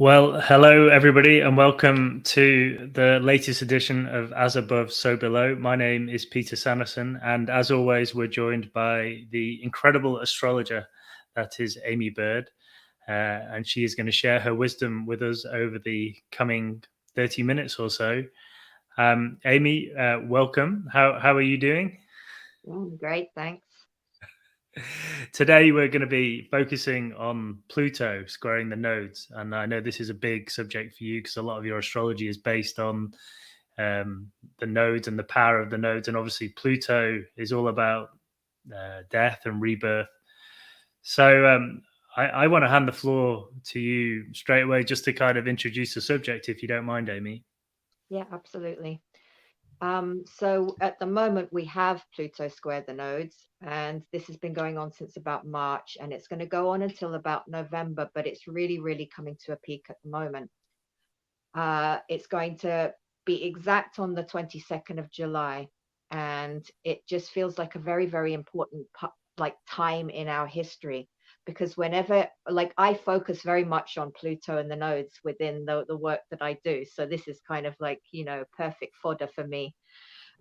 Well, hello everybody, and welcome to the latest edition of As Above, So Below. My name is Peter Sanderson, and as always, we're joined by the incredible astrologer that is Amy Bird, and she is going to share her wisdom with us over the coming 30 minutes or so. Amy, welcome. How are you doing? Great, thanks. Today, we're going to be focusing on Pluto squaring the nodes. And I know this is a big subject for you because a lot of your astrology is based on the nodes and the power of the nodes. And obviously, Pluto is all about death and rebirth. So I want to hand the floor to you straight away just to kind of introduce the subject, if you don't mind, Amy. Yeah, absolutely. So at the moment we have Pluto square the nodes, and this has been going on since about March, and it's going to go on until about November, but it's really coming to a peak at the moment. It's going to be exact on the 22nd of July, and it just feels like a very important time in our history, because whenever, like, I focus very much on Pluto and the nodes within the work that I do, so this is kind of like, perfect fodder for me.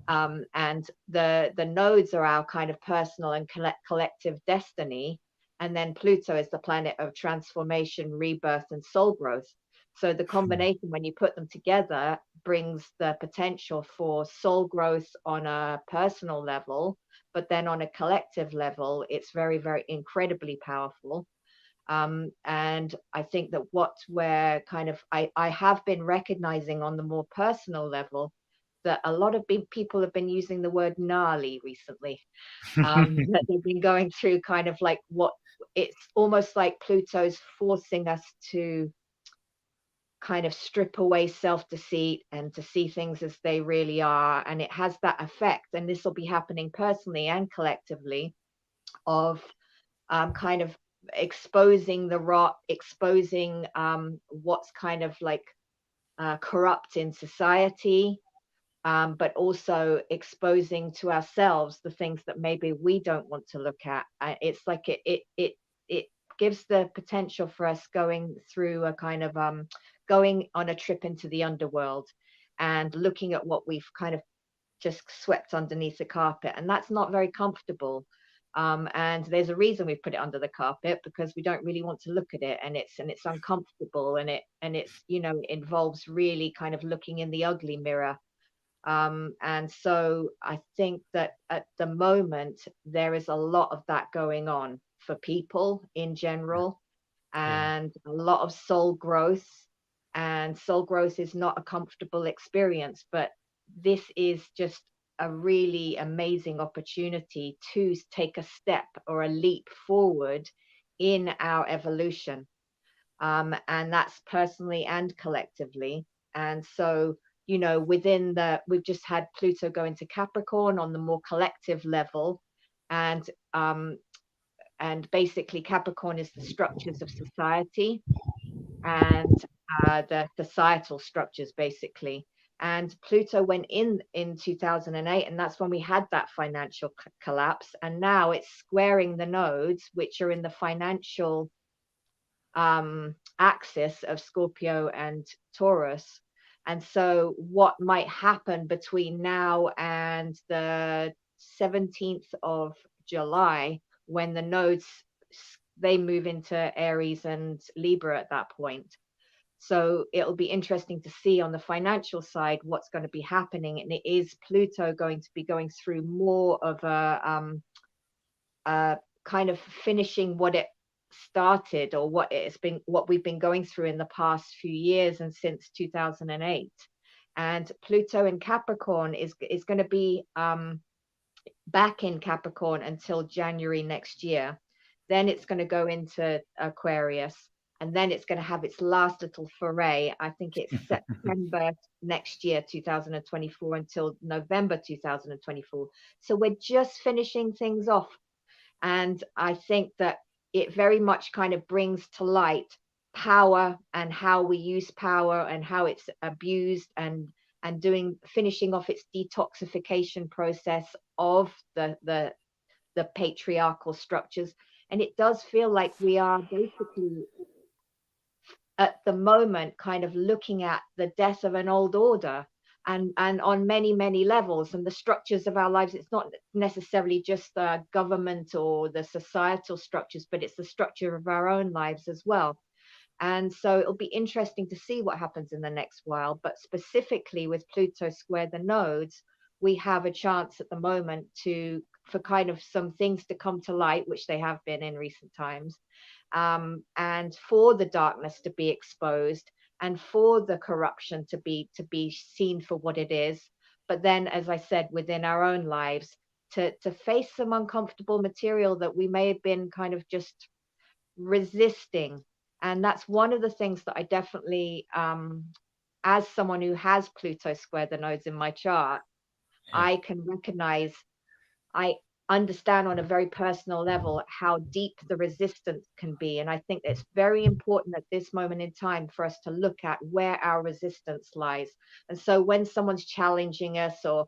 And the nodes are our kind of personal and collective destiny, and then Pluto is the planet of transformation, rebirth, and soul growth. So the combination, when you put them together, brings the potential for soul growth on a personal level, but then on a collective level, it's very incredibly powerful. And I think that what we're kind of, I have been recognizing on the more personal level that a lot of people have been using the word gnarly recently. That they've been going through kind of like what it's almost like Pluto's forcing us to kind of strip away self-deceit and to see things as they really are. And it has that effect. And this will be happening personally and collectively of kind of exposing the rot, exposing what's kind of like corrupt in society, but also exposing to ourselves the things that maybe we don't want to look at. It's like it gives the potential for us going through a kind of going on a trip into the underworld and looking at what we've kind of just swept underneath the carpet, and that's not very comfortable. And there's a reason we put it under the carpet, because we don't really want to look at it, and it's uncomfortable, and it's it involves really kind of looking in the ugly mirror. And so I think that at the moment there is a lot of that going on for people in general, Yeah. and a lot of soul growth. And soul growth is not a comfortable experience, but this is just a really amazing opportunity to take a step or a leap forward in our evolution. And that's personally and collectively. And so, we've just had Pluto go into Capricorn on the more collective level. And and basically Capricorn is the structures of society, and the societal structures basically. And Pluto went in 2008, and that's when we had that financial collapse. And now it's squaring the nodes, which are in the financial axis of Scorpio and Taurus. And so what might happen between now and the 17th of July, when the nodes, they move into Aries and Libra at that point. So it'll be interesting to see on the financial side what's going to be happening. And it is Pluto going to be going through more of a kind of finishing what it started, or what we've been going through in the past few years and since 2008. And Pluto in Capricorn is going to be back in Capricorn until January next year. Then it's going to go into Aquarius, and then it's going to have its last little foray. I think it's September next year, 2024, until November 2024. So we're just finishing things off. And I think that it very much kind of brings to light power and how we use power and how it's abused, and finishing off its detoxification process of the patriarchal structures. And it does feel like we are basically at the moment kind of looking at the death of an old order, and on many levels, and the structures of our lives. It's not necessarily just the government or the societal structures, but it's the structure of our own lives as well. And so it'll be interesting to see what happens in the next while. But specifically with Pluto square the nodes, we have a chance at the moment to for kind of some things to come to light, which they have been in recent times, and for the darkness to be exposed, and for the corruption to be seen for what it is. But then, as I said, within our own lives, to face some uncomfortable material that we may have been kind of just resisting. And that's one of the things that I definitely, as someone who has Pluto square the nodes in my chart, Yeah. I can recognize, I understand on a very personal level how deep the resistance can be. And I think it's very important at this moment in time for us to look at where our resistance lies. And so when someone's challenging us, or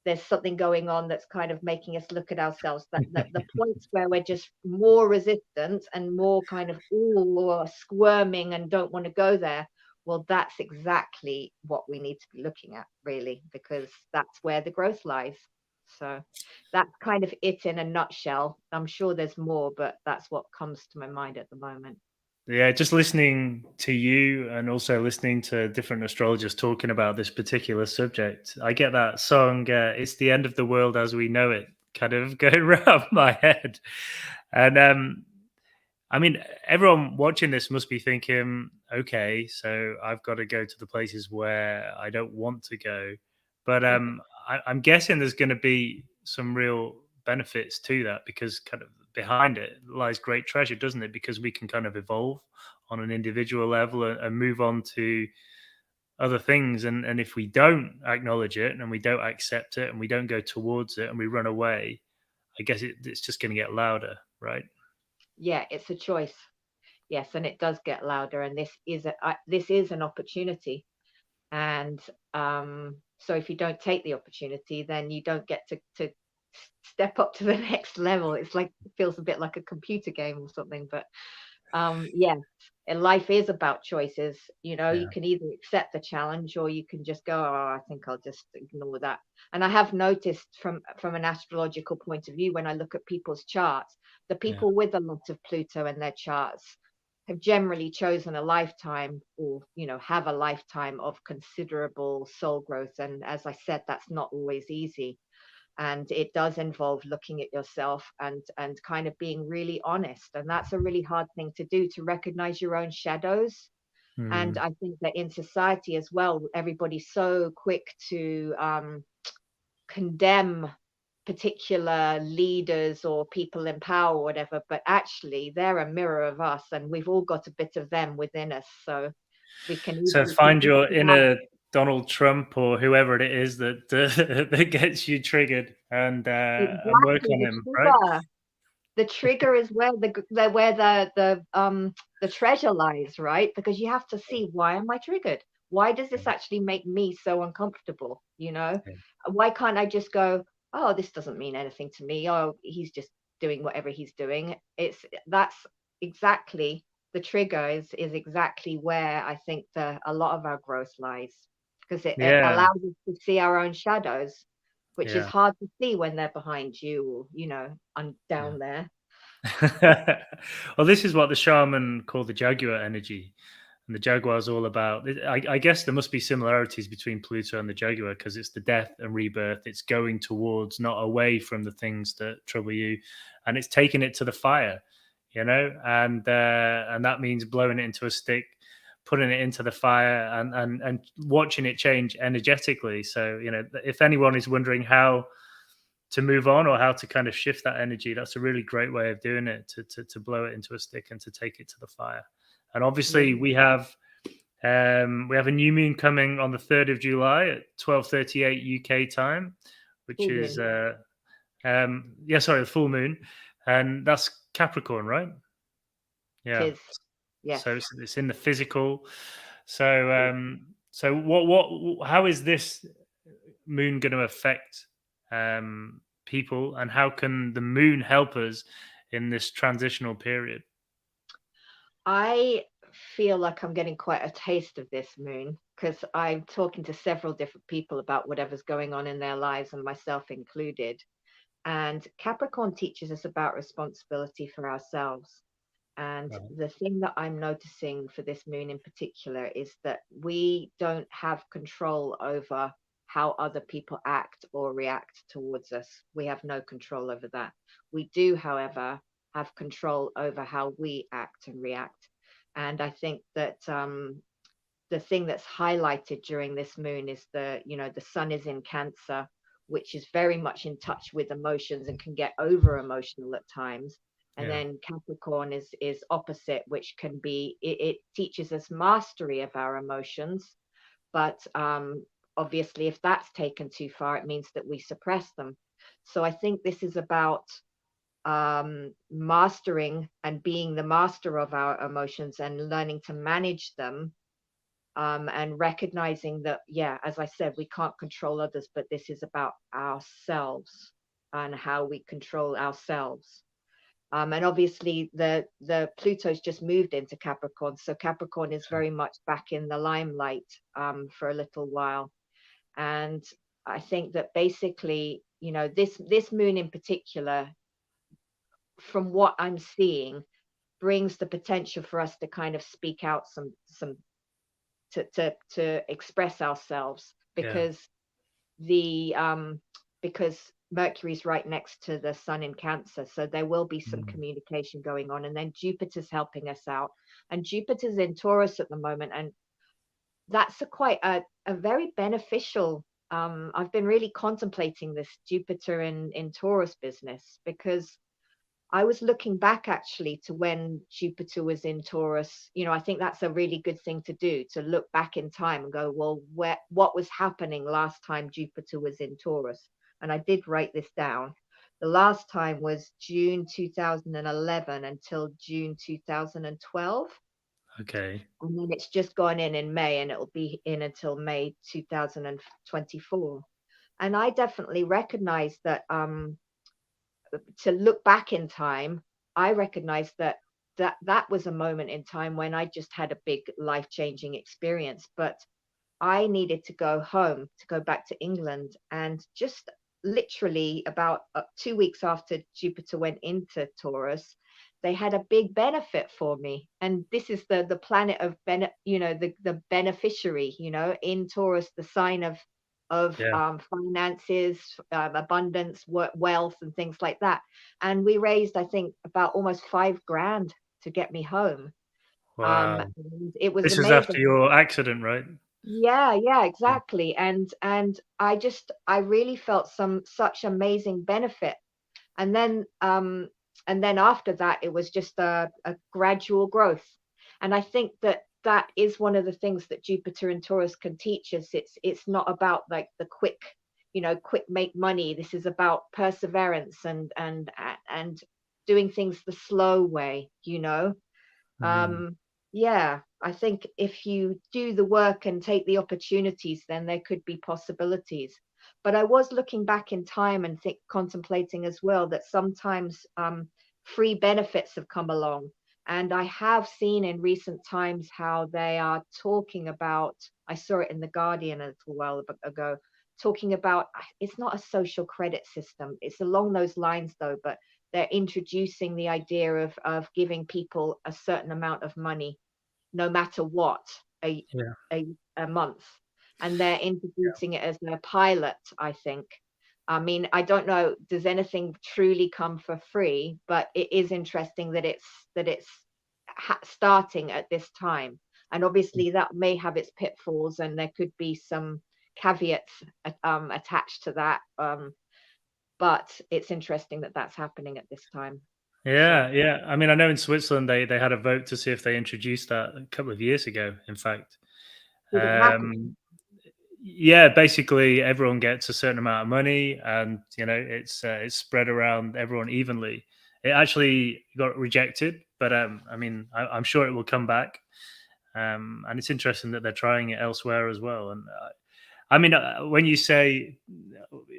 there's something going on that's kind of making us look at ourselves, that the points where we're just more resistant and more kind of ooh, squirming and don't want to go there, well, that's exactly what we need to be looking at, really, because that's where the growth lies. So that's kind of it in a nutshell. I'm sure there's more, but that's what comes to my mind at the moment. Yeah, just listening to you and also listening to different astrologers talking about this particular subject, I get that song, It's the End of the World as We Know It, kind of going around my head. And I mean, everyone watching this must be thinking, okay, so I've got to go to the places where I don't want to go. But I'm guessing there's going to be some real benefits to that, because kind of behind it lies great treasure, doesn't it? Because we can kind of evolve on an individual level and move on to other things. And if we don't acknowledge it and we don't accept it and we don't go towards it and we run away, I guess it's just going to get louder, right? Yeah, it's a choice. Yes, and it does get louder, and this is an opportunity. And so if you don't take the opportunity, then you don't get to step up to the next level. It's like, it feels a bit like a computer game or something. But yeah, and life is about choices. You Yeah. can either accept the challenge, or you can just go, oh, I think I'll just ignore that. And I have noticed from an astrological point of view, when I look at people's charts, the Yeah. people with a lot of Pluto in their charts have generally chosen a lifetime, or have a lifetime of considerable soul growth. And as I said, that's not always easy, and it does involve looking at yourself and kind of being really honest. And that's a really hard thing to do, to recognize your own shadows. And Mm. I think that in society as well, everybody's so quick to condemn particular leaders or people in power or whatever, but actually they're a mirror of us, and we've all got a bit of them within us. So we can So easily be find just your as honest. inner Donald Trump or whoever it is that that gets you triggered and work Exactly, on the him, right? trigger. The trigger is where the treasure lies, right? Because you have to see, why am I triggered? Why does this actually make me so uncomfortable? Yeah. Why can't I just go, oh, this doesn't mean anything to me. Oh, he's just doing whatever he's doing. That's exactly the trigger, is exactly where I think a lot of our growth lies, because it Yeah. allows us to see our own shadows, which is Yeah. hard to see when they're behind you, or down there. Well, this is what the shaman called the Jaguar energy. And the Jaguar is all about, I guess there must be similarities between Pluto and the Jaguar, because it's the death and rebirth. It's going towards, not away from the things that trouble you. And it's taking it to the fire, and that means blowing it into a stick, putting it into the fire, and watching it change energetically. So, if anyone is wondering how to move on or how to kind of shift that energy, that's a really great way of doing it, to blow it into a stick and to take it to the fire. And Yeah, obviously we have a new moon coming on the 3rd of July at 12:38 UK time, which full is moon. the full moon, and that's Capricorn, right? It Yeah. is. Yes. So it's in the physical. So what how is this moon going to affect people, and how can the moon help us in this transitional period? I feel like I'm getting quite a taste of this moon because I'm talking to several different people about whatever's going on in their lives, and myself included. And Capricorn teaches us about responsibility for ourselves. And Right. the thing that I'm noticing for this moon in particular is that we don't have control over how other people act or react towards us. We have no control over that. We do, however, have control over how we act and react. And I think that the thing that's highlighted during this moon is the sun is in Cancer, which is very much in touch with emotions and can get over emotional at times. And Yeah. then Capricorn is opposite, which can be it teaches us mastery of our emotions, but obviously if that's taken too far, it means that we suppress them. So I think this is about mastering and being the master of our emotions and learning to manage them, and recognizing that, yeah, as I said, we can't control others, but this is about ourselves and how we control ourselves. And obviously, the Pluto's just moved into Capricorn, so Capricorn is very much back in the limelight for a little while. And I think that basically, this moon in particular, from what I'm seeing, brings the potential for us to kind of speak out some to express ourselves, Yeah. because the because Mercury's right next to the sun in Cancer, so there will be some Mm. communication going on. And then Jupiter's helping us out, and Jupiter's in Taurus at the moment, and that's quite a very beneficial. I've been really contemplating this Jupiter in Taurus business, because I was looking back actually to when Jupiter was in Taurus. I think that's a really good thing to do, to look back in time and go, well, what was happening last time Jupiter was in Taurus? And I did write this down. The last time was June 2011 until June 2012. Okay. And then it's just gone in May, and it'll be in until May 2024. And I definitely recognize that to look back in time, I recognize that was a moment in time when I just had a big life-changing experience. But I needed to go home, to go back to England, and just literally about 2 weeks after Jupiter went into Taurus, they had a big benefit for me. And this is the planet of the beneficiary, in Taurus, the sign of Yeah. finances, abundance, wealth, and things like that. And we raised, I think, about almost 5 grand to get me home. Wow. And it was This is after amazing. your accident, right? Yeah, Yeah. exactly. And I really felt such amazing benefit. And then after that, it was just a gradual growth. And I think that is one of the things that Jupiter and Taurus can teach us. It's not about like the quick make money. This is about perseverance and doing things the slow way. Mm. Yeah, I think if you do the work and take the opportunities, then there could be possibilities. But I was looking back in time and contemplating as well that sometimes free benefits have come along. And I have seen in recent times how they are talking about, I saw it in The Guardian a little while ago, talking about, it's not a social credit system. It's along those lines though, but they're introducing the idea of giving people a certain amount of money, no matter what, a Yeah. a, a month. And they're introducing it as a pilot, I think. I mean, I don't know, does anything truly come for free? But it is interesting that it's starting at this time. And obviously that may have its pitfalls, and there could be some caveats attached to that. But it's interesting that that's happening at this time. So Yeah, yeah. I mean, I know in Switzerland they had a vote to see if they introduced that a couple of years ago, in fact. did it happen? Yeah, basically everyone gets a certain amount of money, and it's spread around everyone evenly. It actually got rejected, but I mean, I'm sure it will come back. And it's interesting that they're trying it elsewhere as well. And I mean, when you say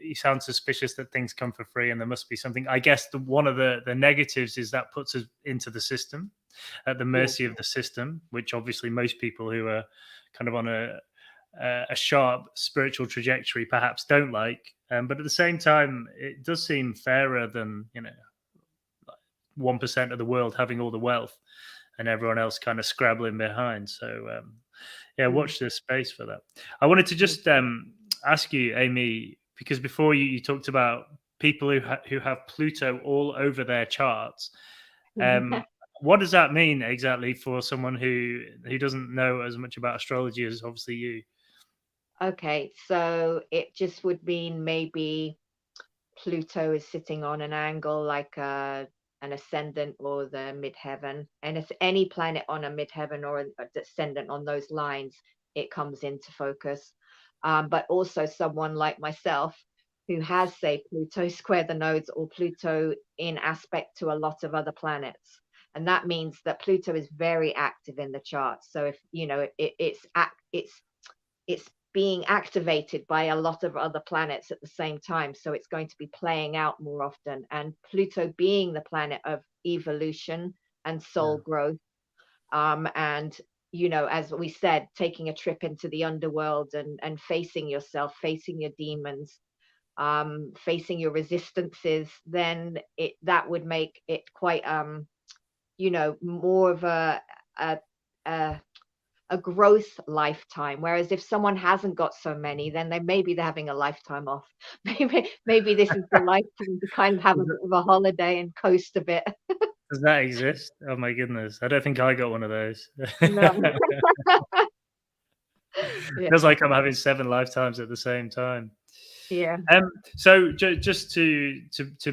you sound suspicious that things come for free, and there must be something. I guess one of the negatives is that puts us into the system, at the Yeah. mercy of the system, which obviously most people who are kind of on a sharp spiritual trajectory perhaps don't like. But at the same time, it does seem fairer than 1% of the world having all the wealth and everyone else kind of scrabbling behind. So yeah, Mm, watch this space for that. I wanted to mm. just ask you, Amy, because before you talked about people who have Pluto all over their charts. Um, what does that mean exactly for someone who doesn't know as much about astrology as obviously you? Okay, so it just would mean maybe Pluto is sitting on an angle like an ascendant or the midheaven. And if any planet on a midheaven or a descendant on those lines, it comes into focus. But also someone like myself who has, say, Pluto square the nodes or Pluto in aspect to a lot of other planets. And that means that Pluto is very active in the chart. So if you know it's being activated by a lot of other planets at the same time. So it's going to be playing out more often. And Pluto being the planet of evolution and soul Yeah, growth. And, as we said, taking a trip into the underworld and facing yourself, facing your demons, facing your resistances, then that would make it quite, more of a, a a growth lifetime. Whereas if someone hasn't got so many, then they're having a lifetime off. Maybe this is the lifetime to kind of have a does that, bit of a holiday and coast a bit. does that exist? Oh my goodness, I don't think I got one of those. No. Yeah. Feels like I'm having 7 lifetimes at the same time. Yeah. So just to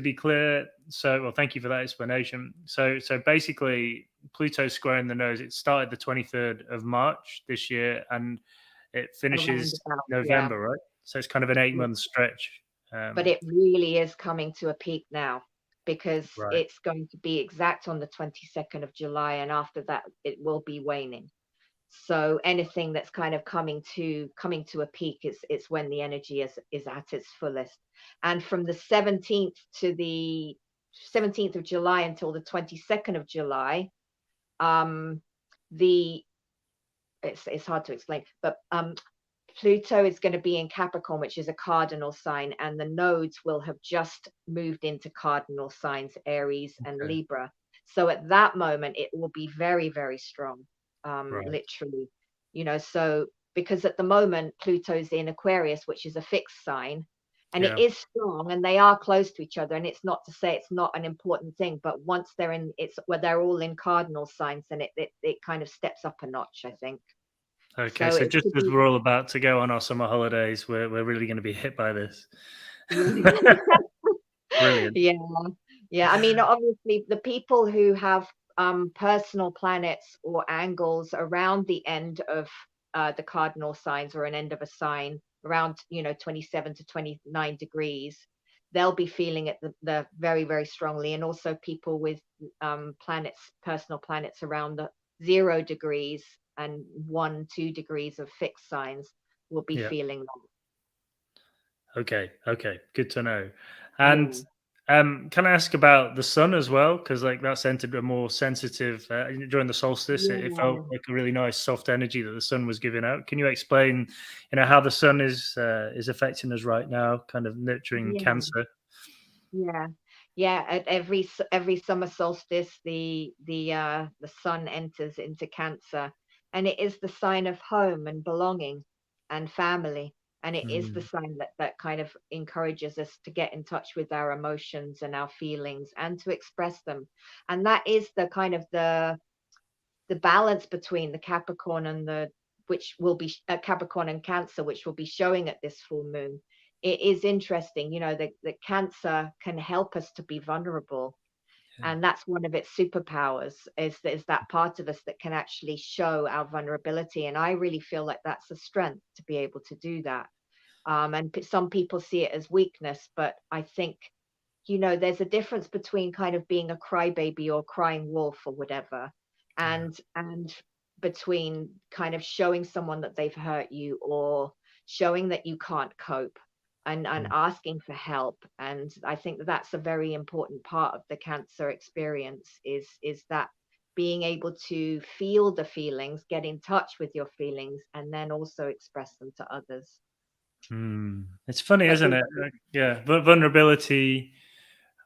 be clear, well, thank you for that explanation. So basically, Pluto square in the nose. It started the 23rd of March this year, and it Around finishes about, yeah. November, right? So it's kind of an 8 month stretch. But it really is coming to a peak now because Right. it's going to be exact on the 22nd of July, and after that it will be waning. So anything that's kind of coming to a peak is when the energy is at its fullest. And from the 17th of July until the 22nd of July, um, the it's hard to explain, but Pluto is going to be in Capricorn, which is a cardinal sign, and the nodes will have just moved into cardinal signs, Aries and Okay. Libra. So at that moment, it will be very, very strong, Right. literally. So because at the moment, Pluto's in Aquarius, which is a fixed sign, and it Yeah. is strong, and they are close to each other. And it's not to say it's not an important thing, but once it's where they're all in cardinal signs, then it kind of steps up a notch, I think. Okay. So So it just could as be. we're all about to go on our summer holidays, we're really going to be hit by this. Brilliant. Yeah, yeah. I mean, obviously, the people who have personal planets or angles around the end of the cardinal signs or an end of a sign around 27 to 29 degrees, they'll be feeling it the very, very strongly. And also people with personal planets around the 0 degrees and 1, 2 degrees of fixed signs will be Yeah. feeling that. Okay, okay, good to know. And Yeah, can I ask about the sun as well? Because like that's entered a more sensitive during the solstice. It felt yeah, like a really nice soft energy that the sun was giving out. Can you explain, how the sun is affecting us right now, kind of nurturing yeah. Cancer? Yeah, yeah. At every summer solstice, the sun enters into Cancer, and it is the sign of home and belonging and family, and it is the Mm, sign that kind of encourages us to get in touch with our emotions and our feelings and to express them, and that is the kind of the balance between the Capricorn and the which will be Capricorn and Cancer, which will be showing at this full moon. It is interesting, that Cancer can help us to be vulnerable, yeah, and that's one of its superpowers. Is that part of us that can actually show our vulnerability, and I really feel like that's a strength to be able to do that. And some people see it as weakness, but I think there's a difference between kind of being a crybaby or crying wolf or whatever, yeah, and between kind of showing someone that they've hurt you or showing that you can't cope. and Mm. asking for help. And I think that that's a very important part of the Cancer experience, is that being able to feel the feelings, get in touch with your feelings, and then also express them to others. It's funny, But isn't it? Yeah, vulnerability.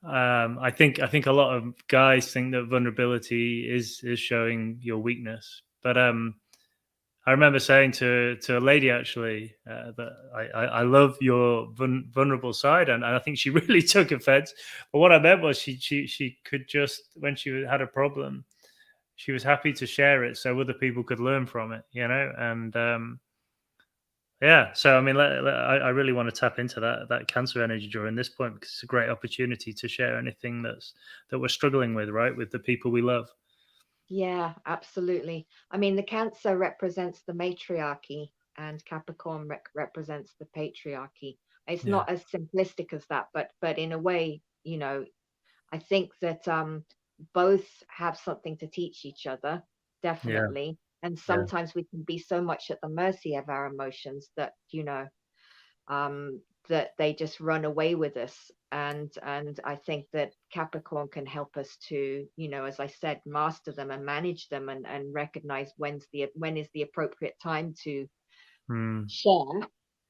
I think a lot of guys think that vulnerability is showing your weakness, but I remember saying to a lady actually that I love your vulnerable side, and I think she really took offense. But what I meant was she could just, when she had a problem, she was happy to share it so other people could learn from it, and yeah. So I mean, I really want to tap into that Cancer energy during this point, because it's a great opportunity to share anything that we're struggling with, right, with the people we love. yeah, absolutely. I mean, the Cancer represents the matriarchy and Capricorn represents the patriarchy. It's Yeah, not as simplistic as that, but in a way, I think that both have something to teach each other, yeah, definitely. And yeah. sometimes we can be so much at the mercy of our emotions that, that they just run away with us. And I think that Capricorn can help us to, as I said, master them and manage them, and recognize when is the appropriate time to Mm, share.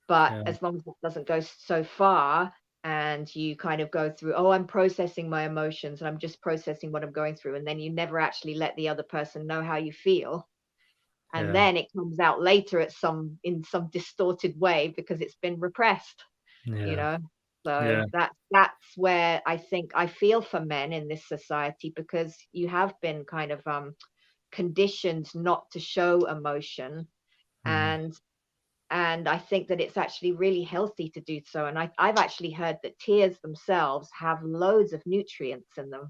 But yeah, as long as it doesn't go so far, and you kind of go through, oh, I'm processing my emotions and I'm just processing what I'm going through, and then you never actually let the other person know how you feel, and yeah, then it comes out later in some distorted way because it's been repressed, you yeah, know. So yeah. that's where I think I feel for men in this society, because you have been kind of conditioned not to show emotion. Mm. And I think that it's actually really healthy to do so. And I've actually heard that tears themselves have loads of nutrients in them.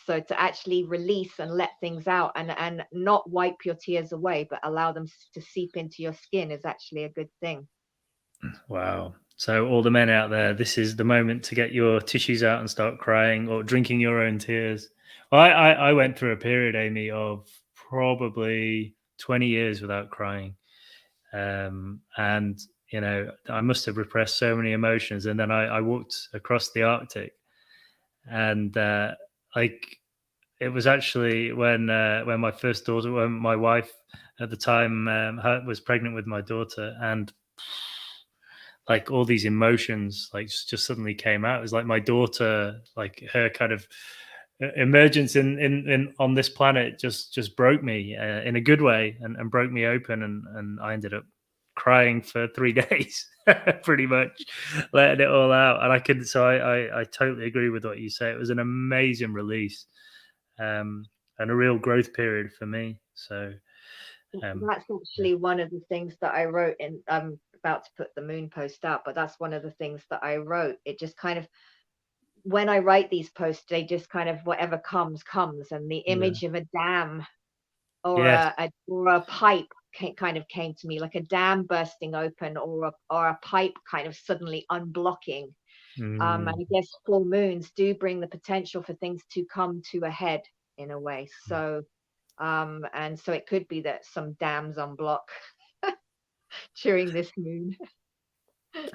So to actually release and let things out, and not wipe your tears away, but allow them to seep into your skin, is actually a good thing. Wow. So all the men out there, this is the moment to get your tissues out and start crying or drinking your own tears. Well, I went through a period, Amy, of probably 20 years without crying. And, I must have repressed so many emotions. And then I walked across the Arctic, and like, it was actually when my first daughter, when my wife at the time was pregnant with my daughter, and like all these emotions like just suddenly came out. It was like my daughter, like her kind of emergence in on this planet just broke me in a good way, and broke me open, and I ended up crying for 3 days, pretty much letting it all out. And I totally agree with what you say. It was an amazing release, and a real growth period for me. So That's yeah, actually one of the things that I wrote in. I'm about to put the moon post out, but that's one of the things that I wrote. It just kind of, when I write these posts, they just kind of, whatever comes, and the yeah, image of a dam, or yes, a pipe kind of came to me, like a dam bursting open, or a pipe kind of suddenly unblocking. And mm, I guess full moons do bring the potential for things to come to a head in a way. So and so it could be that some dams unblock during this moon.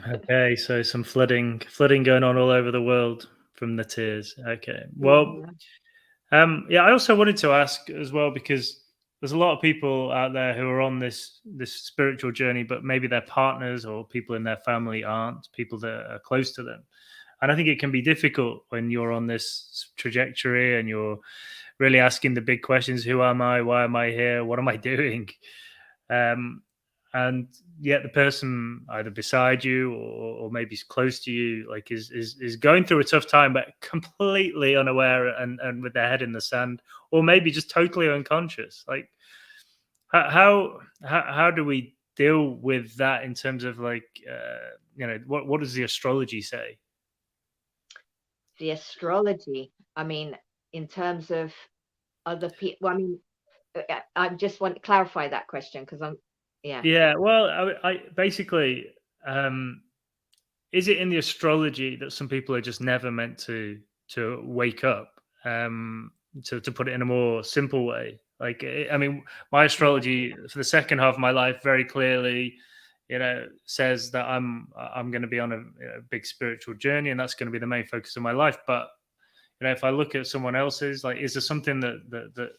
okay. So some flooding going on all over the world from the tears. Okay, well, Yeah. yeah, I also wanted to ask as well, because there's a lot of people out there who are on this spiritual journey, but maybe their partners or people in their family aren't, people that are close to them. And I think it can be difficult when you're on this trajectory and you're really asking the big questions: who am I? Why am I here? What am I doing? Um, and yet the person either beside you, or maybe close to you, like is going through a tough time, but completely unaware, and with their head in the sand, or maybe just totally unconscious. Like how do we deal with that in terms of like what does the astrology say? The astrology, I mean, in terms of other people, well, I mean, I just want to clarify that question, because yeah. Yeah, well, I basically, um, is it in the astrology that some people are just never meant to wake up? To put it in a more simple way, like I mean, my Yeah. astrology for the second half of my life very clearly, says that I'm going to be on a big spiritual journey, and that's going to be the main focus of my life. But if I look at someone else's, like, is there something that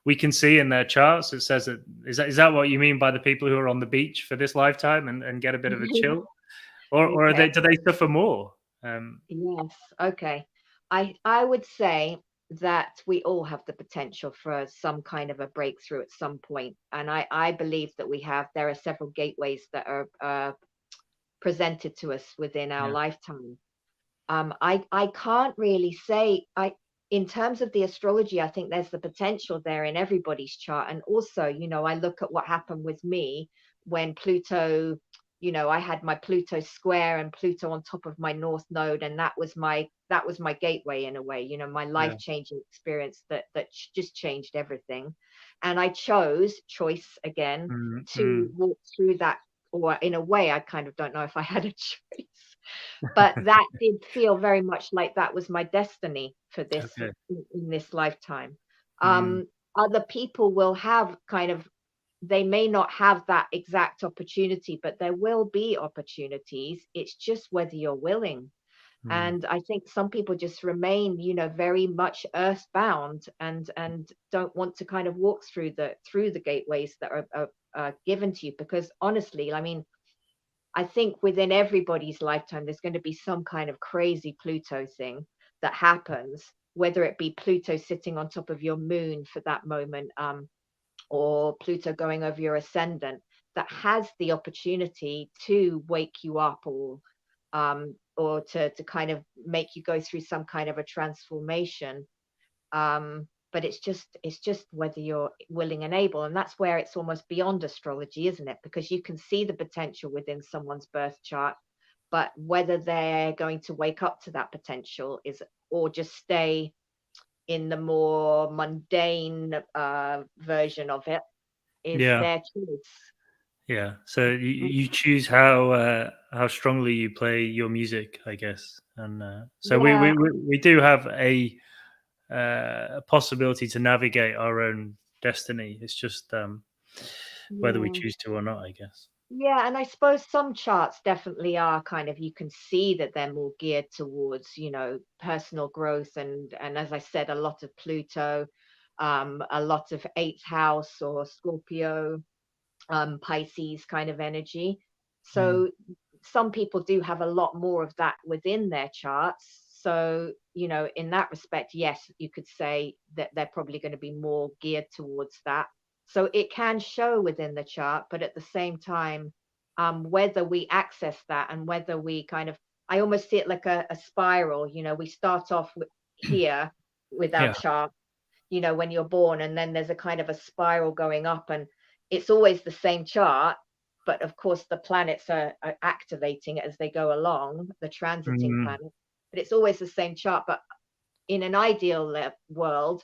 we can see in their charts that says that is that what you mean by the people who are on the beach for this lifetime and get a bit of a chill, or Okay. do they suffer more? Um, Yes. Okay. I would say that we all have the potential for some kind of a breakthrough at some point, and I believe that we have. There are several gateways that are presented to us within our yeah, lifetime. I can't really say I in terms of the astrology, I think there's the potential there in everybody's chart. And also, I look at what happened with me when Pluto, I had my Pluto square and Pluto on top of my North Node, and that was my gateway in a way, my yeah, life-changing experience that just changed everything. And I chose choice again mm, to mm, walk through that, or in a way, I kind of don't know if I had a choice, but that did feel very much like that was my destiny for this okay, in this lifetime. mm, Um, Other people will have kind of they may not have that exact opportunity, but there will be opportunities. It's just whether you're willing. mm, And I think some people just remain, very much earthbound and don't want to kind of walk through the gateways that are given to you. Because honestly, I mean, I think within everybody's lifetime, there's going to be some kind of crazy Pluto thing that happens, whether it be Pluto sitting on top of your moon for that moment, or Pluto going over your ascendant, that has the opportunity to wake you up, or to kind of make you go through some kind of a transformation. But it's just whether you're willing and able, and that's where it's almost beyond astrology, isn't it? Because you can see the potential within someone's birth chart, but whether they're going to wake up to that potential is, or just stay in the more mundane version of it, is yeah, their choice. yeah. So you choose how strongly you play your music, I guess, and so we, Yeah, we we we do have a possibility to navigate our own destiny. It's just whether we yeah. choose to or not, I guess. Yeah, and I suppose some charts definitely are kind of, you can see that they're more geared towards, personal growth, and as I said, a lot of Pluto, a lot of eighth house or Scorpio, Pisces kind of energy. Mm, So some people do have a lot more of that within their charts. So, in that respect, yes, you could say that they're probably going to be more geared towards that. So it can show within the chart, but at the same time, whether we access that and whether we kind of, I almost see it like a spiral. We start off here with our yeah. chart, when you're born, and then there's a kind of a spiral going up, and it's always the same chart, but of course the planets are activating it as they go along, the transiting Mm, planet, but it's always the same chart. But in an ideal world,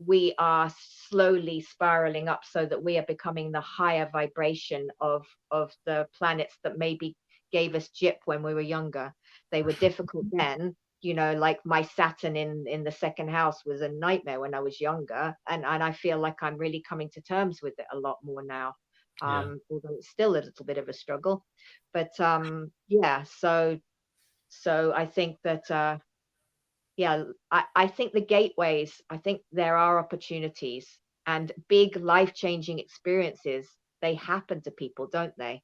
we are slowly spiraling up so that we are becoming the higher vibration of the planets that maybe gave us jip when we were younger. They were difficult then, like my Saturn in the second house was a nightmare when I was younger, and I feel like I'm really coming to terms with it a lot more now. yeah. Although it's still a little bit of a struggle, but yeah. So I think that yeah, I think the gateways, I think there are opportunities and big life-changing experiences. They happen to people, don't they?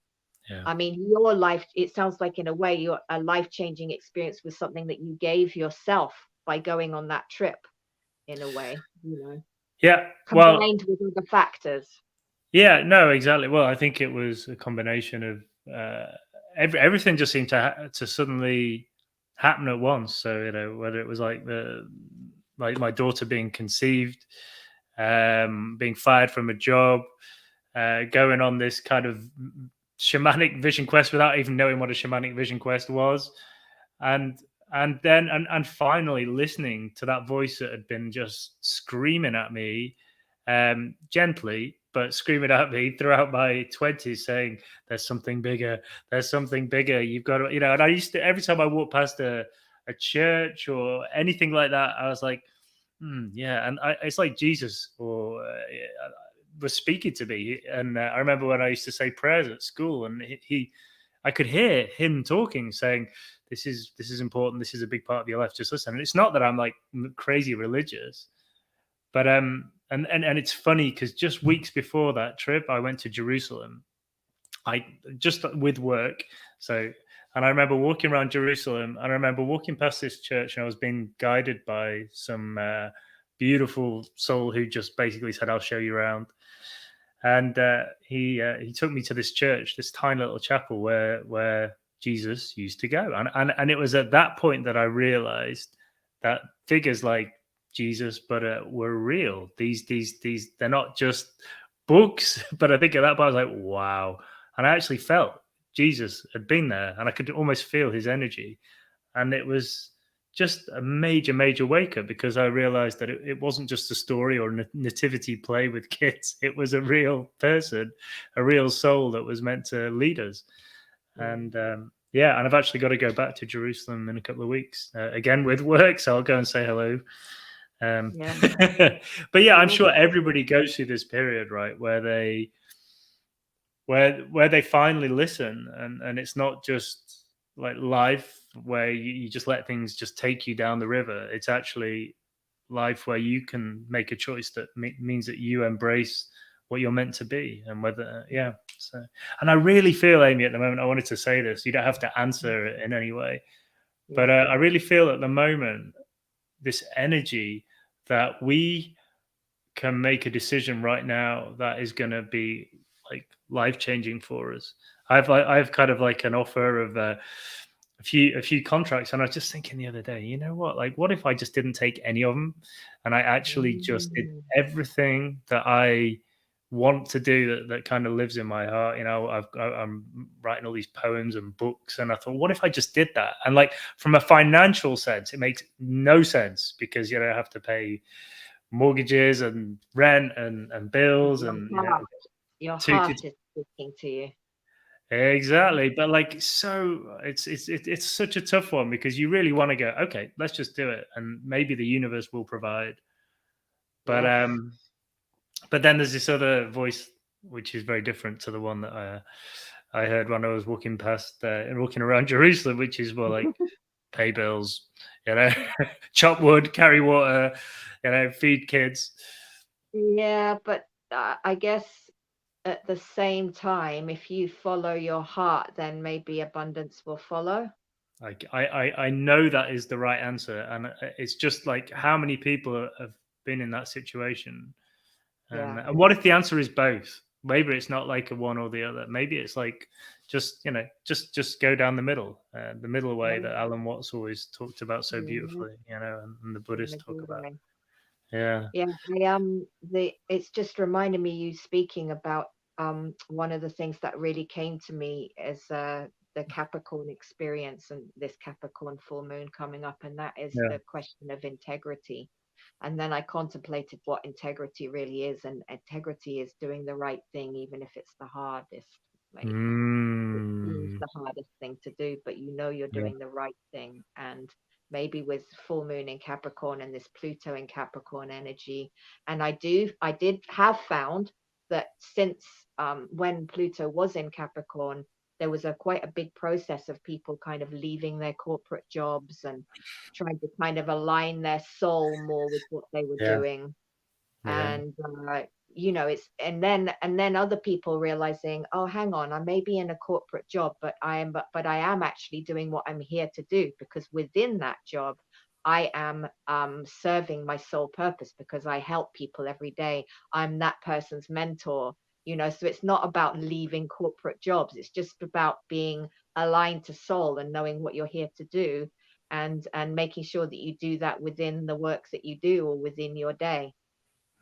Yeah. I mean, your life, it sounds like in a way, your a life-changing experience was something that you gave yourself by going on that trip, in a way, Yeah. Well, combined with other factors. yeah, no, exactly. Well, I think it was a combination of everything just seemed to suddenly happen at once. So whether it was like my daughter being conceived, being fired from a job, going on this kind of shamanic vision quest without even knowing what a shamanic vision quest was, and and finally listening to that voice that had been just screaming at me, gently but screaming at me throughout my 20s, saying there's something bigger, there's something bigger, you've got to, and I used to, every time I walked past a church or anything like that, I was like, yeah. And it's like Jesus, or was speaking to me. And I remember when I used to say prayers at school, and I could hear him talking, saying, this is important, this is a big part of your life, just listen. And it's not that I'm like crazy religious, but and it's funny because just weeks before that trip I went to Jerusalem, I just with work. So, and I remember walking around Jerusalem, and I remember walking past this church, and I was being guided by some beautiful soul who just basically said, "I'll show you around." And he took me to this church, this tiny little chapel where Jesus used to go, and it was at that point that I realized that figures like Jesus, but were real. These they're not just books. But I think at that point I was like, wow. And I actually felt Jesus had been there, and I could almost feel his energy. And it was just a major wake up, because I realized that it wasn't just a story or a nativity play with kids. It was a real person, a real soul that was meant to lead us. And yeah, and I've actually got to go back to Jerusalem in a couple of weeks again with work, so I'll go and say hello. Yeah. But yeah, I'm sure everybody goes through this period, right, where they finally listen, and it's not just like life where you just let things just take you down the river. It's actually life where you can make a choice that means that you embrace what you're meant to be. And whether so, and I really feel, Amy, at the moment, I wanted to say this, you don't have to answer it in any way, but I really feel at the moment this energy that we can make a decision right now that is going to be like life changing for us. I've kind of like an offer of a few contracts, and I was just thinking the other day, you know what? Like, what if I just didn't take any of them, and I actually just did everything that I want to do, that kind of lives in my heart. You know, I'm writing all these poems and books, and I thought, what if I just did that? And like from a financial sense, it makes no sense, because you know I have to pay mortgages and rent and bills, and Your two heart kids. is speaking to you. Exactly. But like, so it's such a tough one, because you really want to go, okay, let's just do it, and maybe the universe will provide. But Yes. but then there's this other voice which is very different to the one that I heard when I was walking past and walking around Jerusalem, which is more like pay bills, you know, chop wood, carry water, you know, feed kids. Yeah, but I guess at the same time, if you follow your heart, then maybe abundance will follow. Like I know that is the right answer, and it's just like, how many people have been in that situation, Yeah. and what if the answer is both? Maybe it's not like a one or the other. Maybe it's like, just, you know, just go down the middle way that Alan Watts always talked about so Mhm. beautifully, you know, and the In a Buddhists talk good about. way. Yeah, Yeah, it's just reminded me, you speaking about one of the things that really came to me is the Capricorn experience, and this Capricorn full moon coming up, and that is yeah. the question of integrity. And then I contemplated what integrity really is, and integrity is doing the right thing, even if it's the hardest. Like, it is Mm, the hardest thing to do, but you know you're yeah. doing the right thing. And maybe with full moon in Capricorn and this Pluto in Capricorn energy, and I did have found that since when Pluto was in Capricorn, there was a quite a big process of people kind of leaving their corporate jobs and trying to kind of align their soul more with what they were Yeah, doing. yeah, And it's and then other people realizing, oh, hang on, I may be in a corporate job, but I am actually doing what I'm here to do, because within that job I am serving my sole purpose, because I help people every day. I'm that person's mentor. So it's not about leaving corporate jobs, it's just about being aligned to soul and knowing what you're here to do, and making sure that you do that within the work that you do or within your day.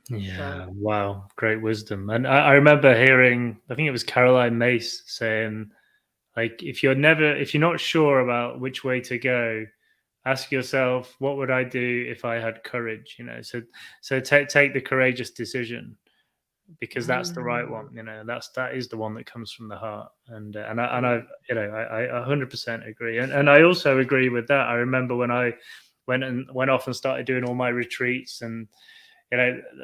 So yeah. Wow, great wisdom. And I remember hearing, I think it was Caroline Mace saying, like, if you're not sure about which way to go, ask yourself, what would I do if I had courage? You know, so take the courageous decision, because that's the right mm, one. You know, that is the one that comes from the heart. And yeah. I, you know, I 100% agree. And I also agree with that. I remember when I went off and started doing all my retreats, and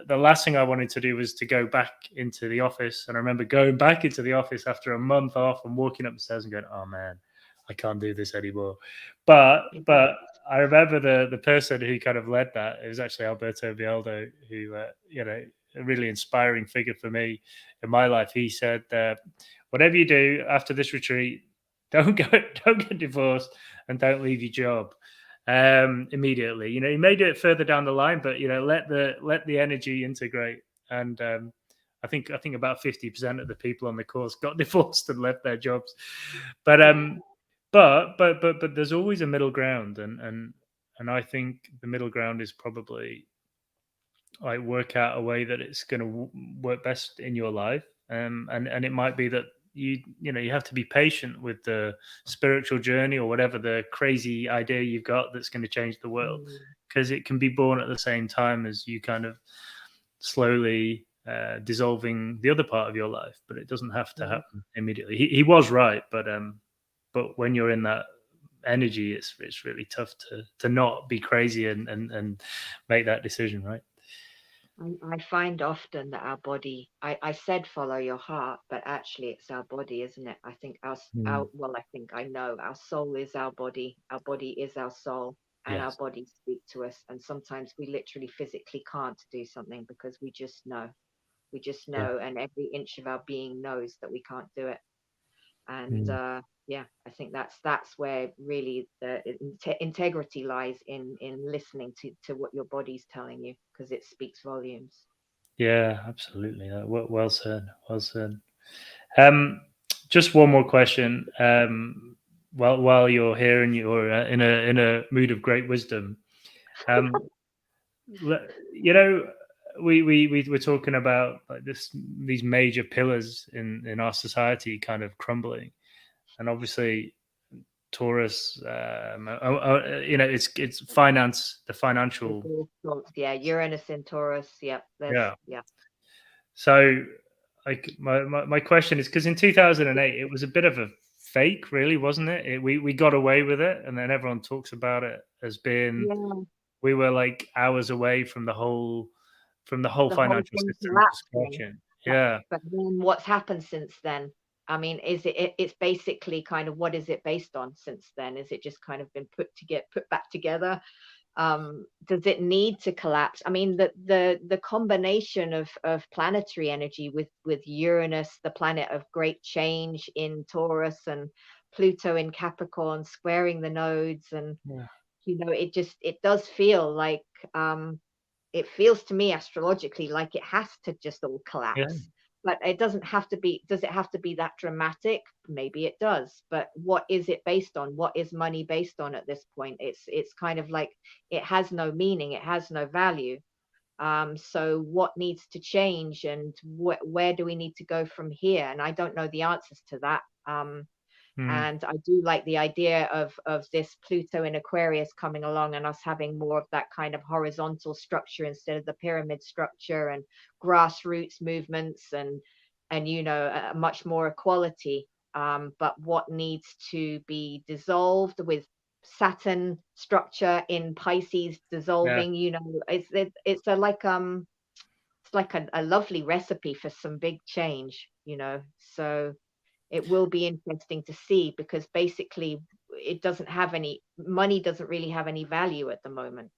the last thing I wanted to do was to go back into the office. And I remember going back into the office after a month off and walking up the stairs and going, "Oh man, I can't do this anymore." But I remember the person who kind of led that. It was actually Alberto Villoldo, who a really inspiring figure for me in my life. He said, "Whatever you do after this retreat, don't get divorced and don't leave your job immediately. You may do it further down the line, but let the energy integrate." And I think about 50% of the people on the course got divorced and left their jobs. But but there's always a middle ground, and I think the middle ground is probably like work out a way that it's going to work best in your life. And it might be that you have to be patient with the spiritual journey or whatever the crazy idea you've got that's going to change the world, because it can be born at the same time as you kind of slowly dissolving the other part of your life. But it doesn't have to happen immediately. He was right, but when you're in that energy, it's really tough to not be crazy and make that decision, right? I find often that our body, I said follow your heart, but actually it's our body, isn't it? I think I know our soul is our body is our soul, and our Yes. bodies speak to us. And sometimes we literally physically can't do something because we just know. Yeah. And every inch of our being knows that we can't do it. And Mm. I think that's where really the integrity lies, in listening to what your body's telling you, because it speaks volumes. Yeah, absolutely. Well said. Well said. Um, just one more question. While you're here and you're in a mood of great wisdom, um, you know, we were talking about like these major pillars in our society kind of crumbling, and obviously Taurus, it's finance, the There's financial. all sorts, yeah. Uranus in Taurus, yep. Yeah. Yeah. So, like, my question is, because in 2008 it was a bit of a fake, really, wasn't it? We got away with it, and then everyone talks about it as being Yeah, we were like hours away from the whole the whole financial thing system just collapsing. crashing. Yeah, But then what's happened since then? I mean, it's basically kind of, what is it based on since then? Is it just kind of been put back together? Does it need to collapse? I mean, the combination of planetary energy with Uranus, the planet of great change in Taurus, and Pluto in Capricorn squaring the nodes, and yeah, it does feel like, it feels to me astrologically like it has to just all yeah, collapse. But it doesn't have to be. Does it have to be that dramatic? Maybe it does. But what is it based on? What is money based on at this point? It's kind of like it has no meaning. It has no value. So what needs to change, and where do we need to go from here? And I don't know the answers to that. mm, And I do like the idea of this Pluto in Aquarius coming along, and us having more of that kind of horizontal structure instead of the pyramid structure, and grassroots movements, and much more equality. But what needs to be dissolved with Saturn structure in Pisces yeah, dissolving, it's a like it's like a lovely recipe for some big change, so it will be interesting to see, because basically it doesn't have any money, doesn't really have any value at the moment.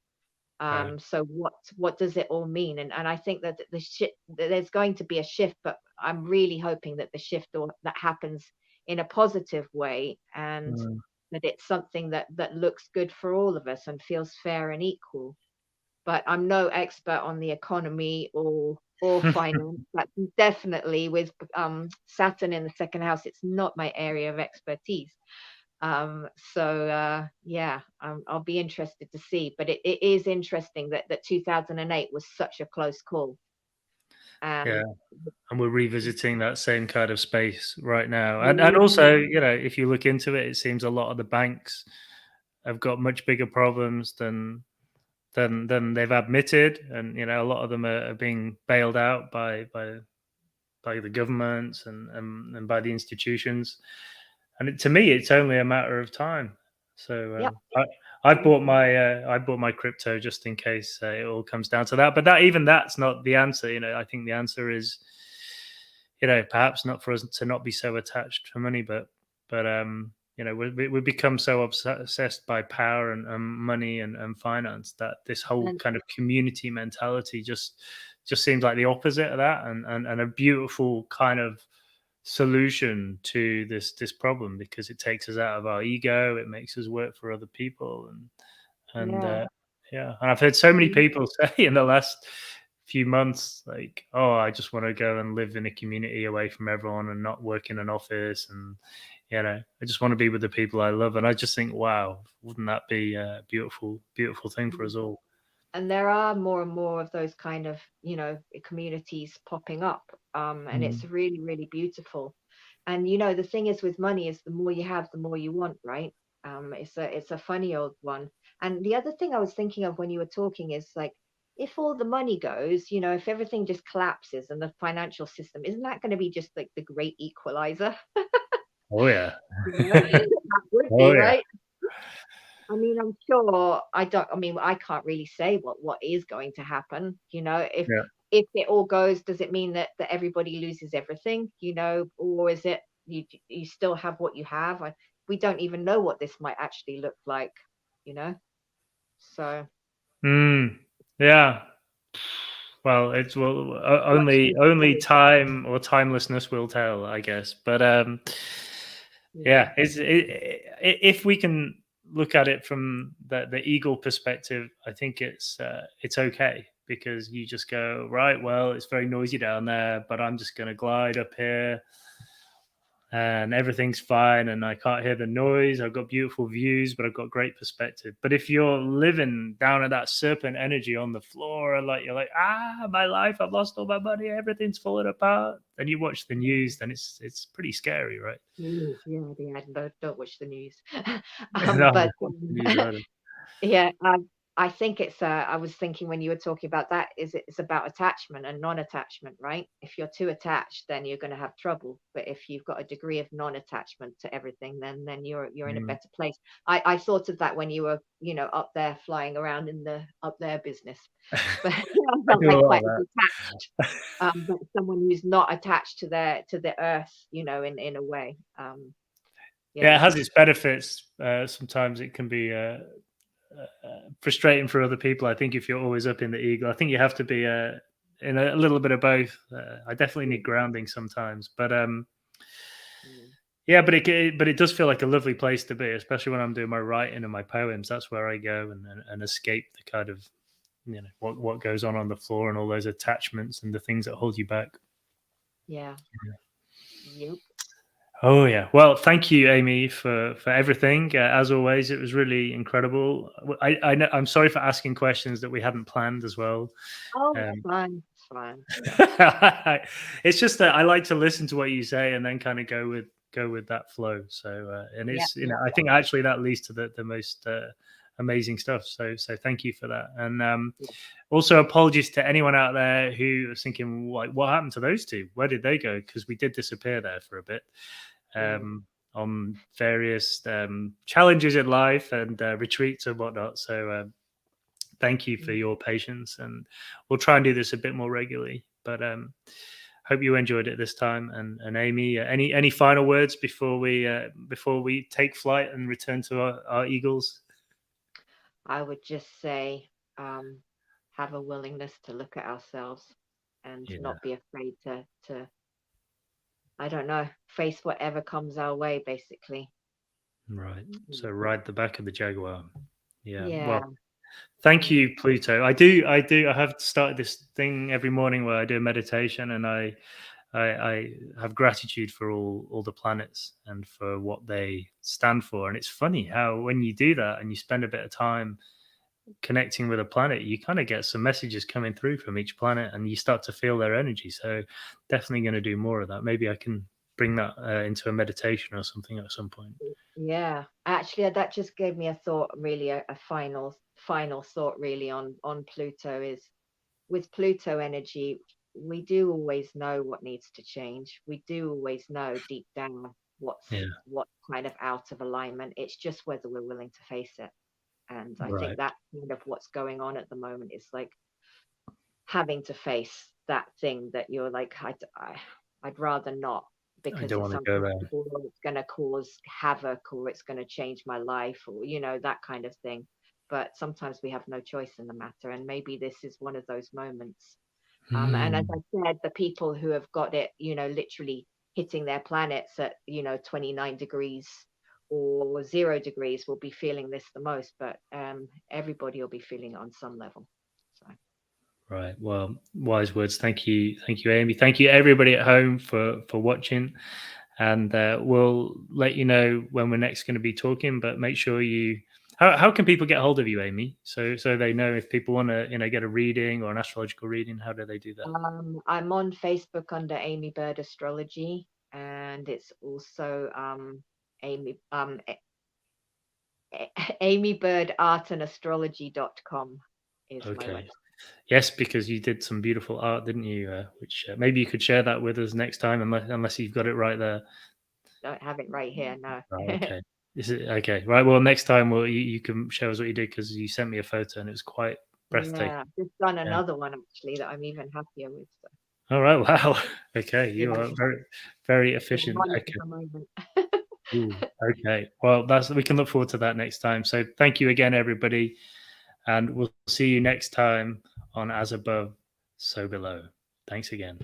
right, So what does it all mean? And I think that there's going to be a shift, but I'm really hoping that the shift, or that happens in a positive way, and mm, that it's something that looks good for all of us and feels fair and equal. But I'm no expert on the economy or finance. That's definitely, with Saturn in the second house, it's not my area of expertise. I'll be interested to see. But it is interesting that 2008 was such a close call. yeah. And And we're revisiting that same kind of space right now. And mm, also, if you look into it, it seems a lot of the banks have got much bigger problems than they've admitted, and a lot of them are being bailed out by the governments and by the institutions. And to me, it's only a matter of time. So yep, I bought my crypto just in case it all comes down to that. But that's not the answer. I think the answer is, perhaps not for us to not be so attached to money, but we become so obsessed by power and money and finance that this whole And kind of community mentality just seems like the opposite of that, and a beautiful kind of solution to this problem, because it takes us out of our ego, it makes us work for other people, and yeah. yeah, and I've heard so many Mm. people say in the last few months, like, oh, I just want to go and live in a community away from everyone and not work in an office, and I just want to be with the people I love. And I just think, wow, wouldn't that be a beautiful thing for us all? And there are more and more of those kind of, communities popping up, and it's Mm. really, really beautiful. And the thing is with money is the more you have, the more you want, right? It's a funny old one. And the other thing I was thinking of when you were talking is like, if all the money goes, if everything just collapses and the financial system, isn't that going to be just like the great equalizer? Oh yeah. That would Oh be, yeah. right? I mean, I'm sure I don't. I mean, I can't really say what is going to happen. Yeah. If it all goes, does it mean that everybody loses everything? Or is it you still have what you have? We don't even know what this might actually look like. You know, so Mm. Yeah. Well, it's watch only this only space. time or timelessness will tell, I guess. But Yeah. yeah, if we can look at it from the eagle perspective, I think it's okay, because you just go, right, well, it's very noisy down there, but I'm just going to glide up here and everything's fine, and I can't hear the noise. I've got beautiful views, but I've got great perspective. But if you're living down at that serpent energy on the floor, and like you're like, my life, I've lost all my money, everything's falling apart, then you watch the news, then it's pretty scary, right? News, yeah, don't watch the news. No, But watch the news either. yeah, I think I was thinking when you were talking about that, it's about attachment and non-attachment, right? If you're too attached, then you're going to have trouble. But if you've got a degree of non-attachment to everything, then you're in a Mm. better place. I thought of that when you were, up there flying around in the up there business. But I I felt do a like lot quite of that. detached. But someone who's not attached to the earth, in a way. Yeah, it Yeah. has its benefits. Sometimes it can be frustrating for other people. I think if you're always up in the eagle, I think you have to be in a little bit of both. I definitely need grounding sometimes, but Mm. yeah, but it does feel like a lovely place to be, especially when I'm doing my writing and my poems. That's where I go and escape the kind of what goes on the floor and all those attachments and the things that hold you back. Yeah. Yep. Oh yeah. Well, thank you, Amy, for everything. As always, it was really incredible. I know, I'm sorry for asking questions that we hadn't planned as well. Oh, it's Um, fine. It's fine. it's just that I like to listen to what you say and then kind of go with that flow. So and Yeah, it's yeah. I think actually that leads to the most amazing stuff. So thank you for that. And Yeah. also apologies to anyone out there who was thinking, like, what happened to those two? Where did they go? Because we did disappear there for a bit, Yeah. on various challenges in life and retreats and whatnot. So thank you for Mm. your patience, and we'll try and do this a bit more regularly. But hope you enjoyed it this time. And Amy, any final words before we take flight and return to our eagles? I would just say, have a willingness to look at ourselves and Yeah, not be afraid to I don't know, face whatever comes our way, basically. right. So Mm. ride the back of the Jaguar. Yeah. Yeah. Well, thank Mm. you, Pluto. I do. I have started this thing every morning where I do a meditation, and I have gratitude for all the planets and for what they stand for. And it's funny how when you do that and you spend a bit of time connecting with a planet, you kind of get some messages coming through from each planet, and you start to feel their energy. So definitely going to do more of that. Maybe I can bring that into a meditation or something at some point. Yeah. Actually, that just gave me a thought, really, a final thought really on Pluto is with Pluto energy, we do always know what needs to change. We do always know deep down Yeah. what's kind of out of alignment. It's just whether we're willing to face it. And I Right. think that's kind of what's going on at the moment. It's like having to face that thing that you're like, I'd rather not, I because don't it's want to go there. uncomfortable, or it's going to cause havoc, or it's going to change my life, or, that kind of thing. But sometimes we have no choice in the matter. And maybe this is one of those moments. And as I said, the people who have got it, literally hitting their planets at, 29 degrees or 0 degrees will be feeling this the most, but everybody will be feeling it on some level. So. Right. Well, wise words. Thank you, Amy. Thank you, everybody at home, for watching. And we'll let you know when we're next going to be talking. But make sure you. How can people get hold of you, Amy? So they know if people want to get a reading or an astrological reading. How do they do that? I'm on Facebook under Amy Bird Astrology, and it's also Amy Amy Bird Art and Astrology.com is my Okay. website. Yes, because you did some beautiful art, didn't you? Which maybe you could share that with us next time, unless you've got it right there. Don't have it right here, no. Right, okay. Is it okay? Right. Well, next time, you can show us what you did, because you sent me a photo and it was quite breathtaking. Yeah, I've just done Yeah. another one actually that I'm even happier with. So. All right. Wow. Okay. You Yeah, are very, very so I'm efficient. on it Okay. at the moment. Ooh, okay. Well, we can look forward to that next time. So thank you again, everybody, and we'll see you next time on As Above, So Below. Thanks again.